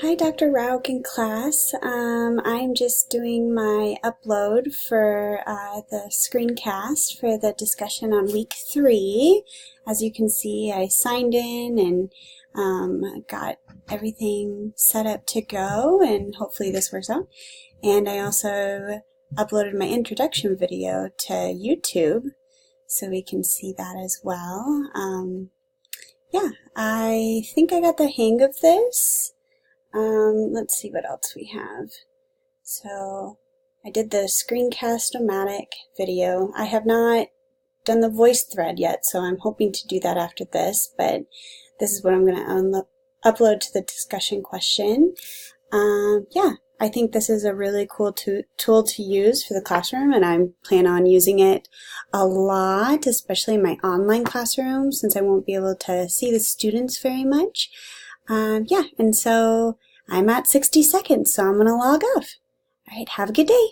Hi, Dr. Rauch in class. I'm just doing my upload for the screencast for the discussion on week 3. As you can see, I signed in and got everything set up to go, and hopefully this works out. And I also uploaded my introduction video to YouTube, so we can see that as well. Yeah, I think I got the hang of this. Let's see what else we have. So I did the screencast-o-matic video. I have not done the voice thread yet, so I'm hoping to do that after this, but this is what I'm going to upload to the discussion question. Yeah, I think this is a really cool tool to use for the classroom, and I plan on using it a lot, especially in my online classroom, since I won't be able to see the students very much. Yeah, and so I'm at 60 seconds, so I'm going to log off. All right, have a good day.